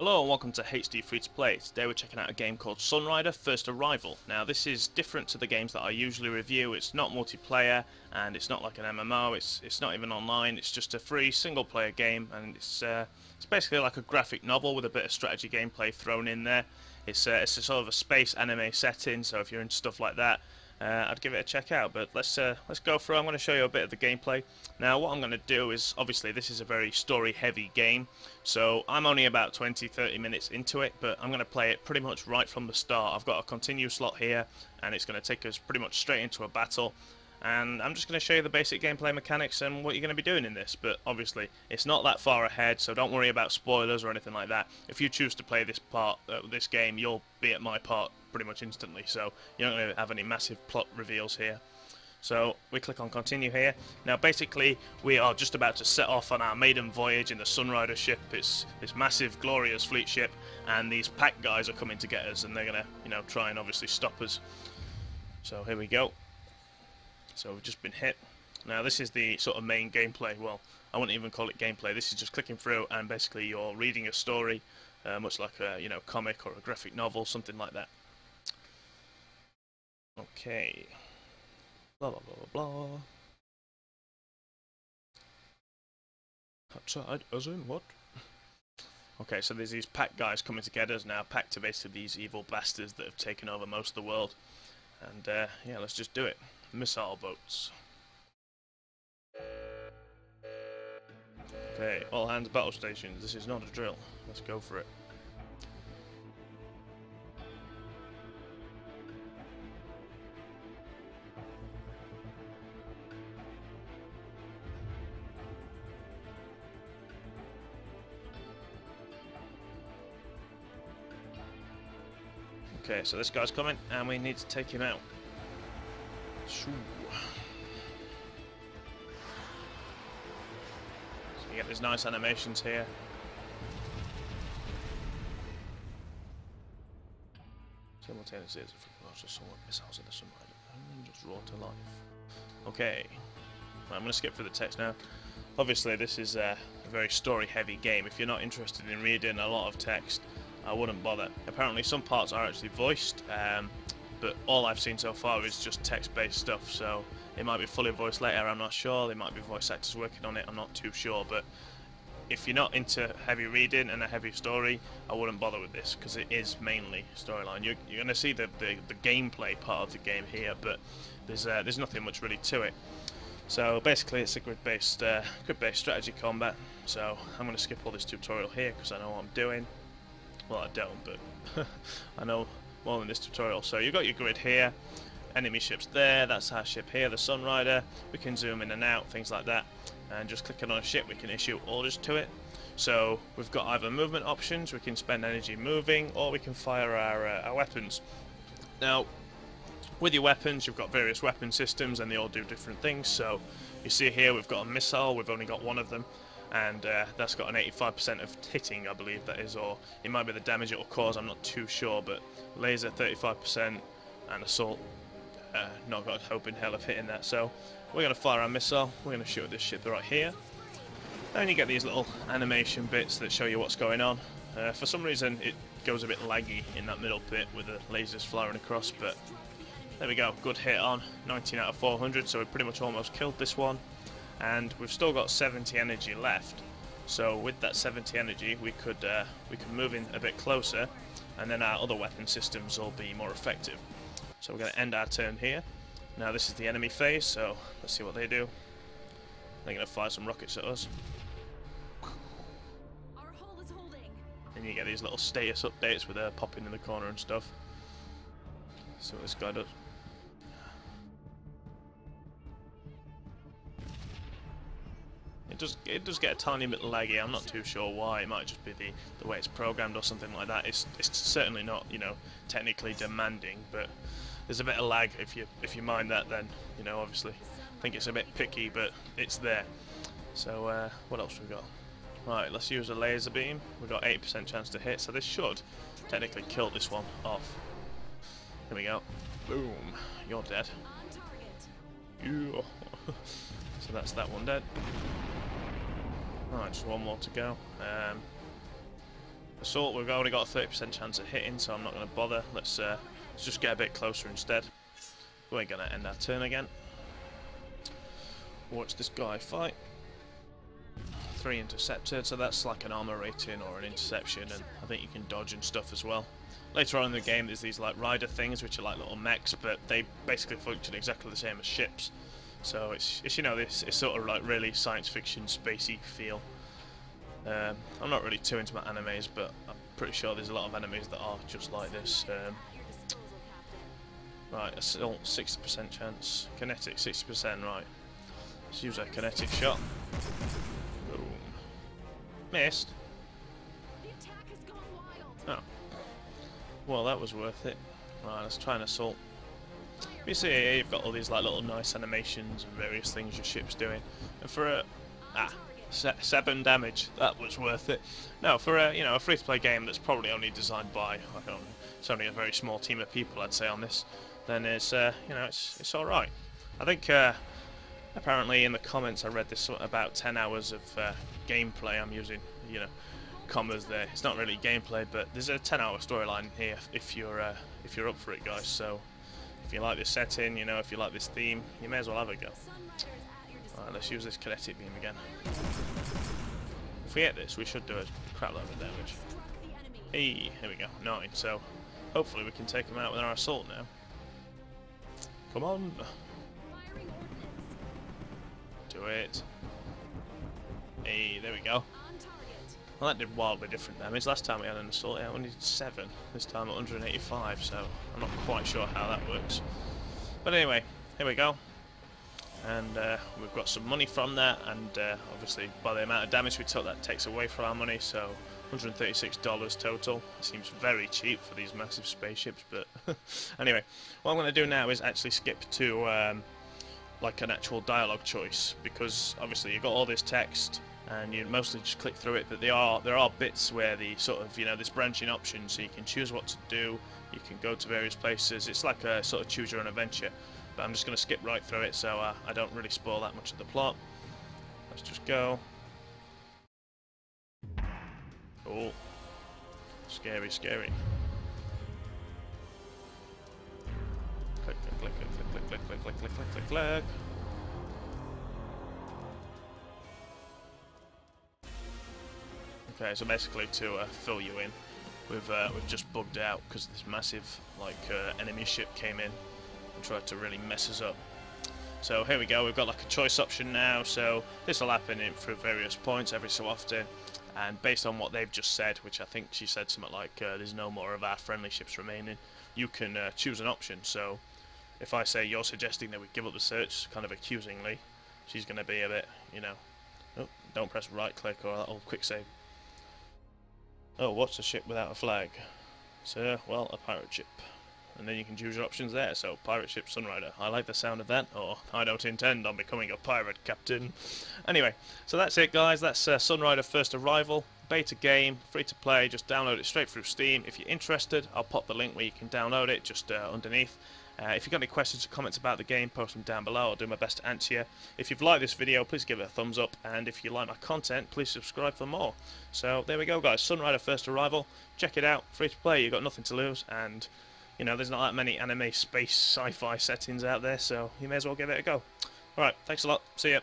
Hello and welcome to HD Free to Play. Today we're checking out a game called Sunrider First Arrival. Now this is different to the games that I usually review. It's not multiplayer and it's not like an MMO. It's not even online. It's just a free single player game, and it's basically like a graphic novel with a bit of strategy gameplay thrown in there. It's a sort of a space anime setting, so if you're into stuff like that, I'd give it a check out. But let's go through. I'm going to show you a bit of the gameplay. Now what I'm going to do is, obviously this is a very story heavy game, so I'm only about 20-30 minutes into it, but I'm going to play it pretty much right from the start. I've got a continue slot here and it's going to take us pretty much straight into a battle, and I'm just going to show you the basic gameplay mechanics and what you're going to be doing in this. But obviously it's not that far ahead, so don't worry about spoilers or anything like that. If you choose to play this game, you'll be at my part pretty much instantly, so you're not going to have any massive plot reveals here. So we click on continue here. Now basically we are just about to set off on our maiden voyage in the Sunrider ship. It's this massive glorious fleet ship, and these pack guys are coming to get us, and they're gonna, try and obviously stop us. So here we go. So we've just been hit. Now this is the sort of main gameplay. Well, I wouldn't even call it gameplay. This is just clicking through and basically you're reading a story, much like a comic or a graphic novel, something like that. Okay. Blah blah blah blah blah. Outside, as in what? Okay, so there's these pack guys coming to get us now. Packed are basically these evil bastards that have taken over most of the world. And yeah, let's just do it. Missile boats. Okay, all hands battle stations. This is not a drill. Let's go for it. Okay, so this guy's coming, and we need to take him out. So you get these nice animations here. Simultaneously, as if it was just somewhat missiles in the Sunrider, and just raw to life. Okay, I'm going to skip through the text now. Obviously, this is a very story-heavy game. If you're not interested in reading a lot of text, I wouldn't bother. Apparently some parts are actually voiced, but all I've seen so far is just text-based stuff, so it might be fully voiced later, I'm not sure. There might be voice actors working on it, I'm not too sure. But if you're not into heavy reading and a heavy story, I wouldn't bother with this, because it is mainly storyline. You're going to see the gameplay part of the game here, but there's nothing much really to it. So basically it's a grid-based strategy combat, so I'm going to skip all this tutorial here because I know what I'm doing. Well, I don't, but I know more than this tutorial. So you've got your grid here, enemy ships there, that's our ship here, the Sunrider. We can zoom in and out, things like that, and just clicking on a ship we can issue orders to it. So we've got either movement options, we can spend energy moving, or we can fire our weapons. Now with your weapons, you've got various weapon systems and they all do different things. So you see here we've got a missile, we've only got one of them, and that's got an 85% of hitting, I believe that is, or it might be the damage it will cause, I'm not too sure. But laser 35% and assault, not got a hope in hell of hitting that. So we're going to fire our missile, we're going to shoot at this ship right here, and you get these little animation bits that show you what's going on. For some reason it goes a bit laggy in that middle bit with the lasers flying across, but there we go, good hit on, 19 out of 400, so we pretty much almost killed this one. And we've still got 70 energy left, so with that 70 energy we could move in a bit closer, and then our other weapon systems will be more effective. So we're going to end our turn here. Now this is the enemy phase, so let's see what they do. They're going to fire some rockets at us. Our hull is holding. And you get these little status updates with her popping in the corner and stuff. See what this guy does. It does get a tiny bit laggy. I'm not too sure why. It might just be the way it's programmed or something like that. It's certainly not, technically demanding, but there's a bit of lag. If you mind that, then obviously I think it's a bit picky, but it's there. So what else we got? Right, let's use a laser beam. We've got 80% chance to hit, so this should technically kill this one off. Here we go. Boom. You're dead. Yeah. So that's that one dead. Alright, just one more to go. Assault, we've only got a 30% chance of hitting, so I'm not going to bother. Let's just get a bit closer instead. We're going to end our turn again. Watch this guy fight. 3 intercepted, so that's like an armor rating or an interception, and I think you can dodge and stuff as well. Later on in the game there's these like rider things which are like little mechs, but they basically function exactly the same as ships. So it's you know, it's sort of like really science fiction spacey feel. I'm not really too into my animes, but I'm pretty sure there's a lot of animes that are just like this. Right, assault 60% chance, kinetic 60%, right. Let's use a kinetic shot. Boom. Missed. Oh. Well, that was worth it. Right, let's try an assault. You see here, you've got all these like little nice animations and various things your ship's doing. And for a 7 damage, that was worth it. No, for a a free-to-play game that's probably only designed by it's only a very small team of people, I'd say, on this. Then it's it's all right. I think apparently in the comments I read this about 10 hours of gameplay. I'm using commas there. It's not really gameplay, but there's a 10-hour storyline here if you're up for it, guys. So if you like this setting, if you like this theme, you may as well have a go. Alright, let's use this kinetic beam again. If we hit this, we should do a crap load of damage. Hey, here we go, 9. So hopefully we can take them out with our assault now. Come on. Do it. Hey, there we go. Well, that did wildly different damage. Last time we had an assault, it only did 7. This time 185, so I'm not quite sure how that works. But anyway, here we go. And we've got some money from that, and obviously by the amount of damage we took, that takes away from our money, so $136 total. It seems very cheap for these massive spaceships, but anyway, what I'm going to do now is actually skip to like an actual dialogue choice, because obviously you've got all this text and you mostly just click through it, but there are bits where the sort of this branching option, so you can choose what to do, you can go to various places. It's like a sort of choose your own adventure, but I'm just going to skip right through it so I don't really spoil that much of the plot. Let's just go. Oh, scary, scary. Click, click, click, click, click, click, click, click, click, click, click. Okay, so basically to fill you in, we've just bugged out because this massive enemy ship came in and tried to really mess us up. So here we go, we've got like a choice option now, so this will happen through various points every so often, and based on what they've just said, which I think she said something like there's no more of our friendly ships remaining, you can choose an option. So if I say you're suggesting that we give up the search, kind of accusingly, she's going to be a bit, oh, don't press right click or that'll quick save. Oh, what's a ship without a flag? So, well, a pirate ship. And then you can choose your options there. So, pirate ship, Sunrider. I like the sound of that. Or, I don't intend on becoming a pirate captain. Anyway, so that's it, guys. That's Sunrider First Arrival. Beta game, free to play. Just download it straight through Steam. If you're interested, I'll pop the link where you can download it just underneath. If you've got any questions or comments about the game, post them down below. I'll do my best to answer you. If you've liked this video, please give it a thumbs up. And if you like my content, please subscribe for more. So there we go, guys. Sunrider First Arrival. Check it out. Free to play. You've got nothing to lose. And, there's not that many anime space sci-fi settings out there. So you may as well give it a go. Alright, thanks a lot. See ya.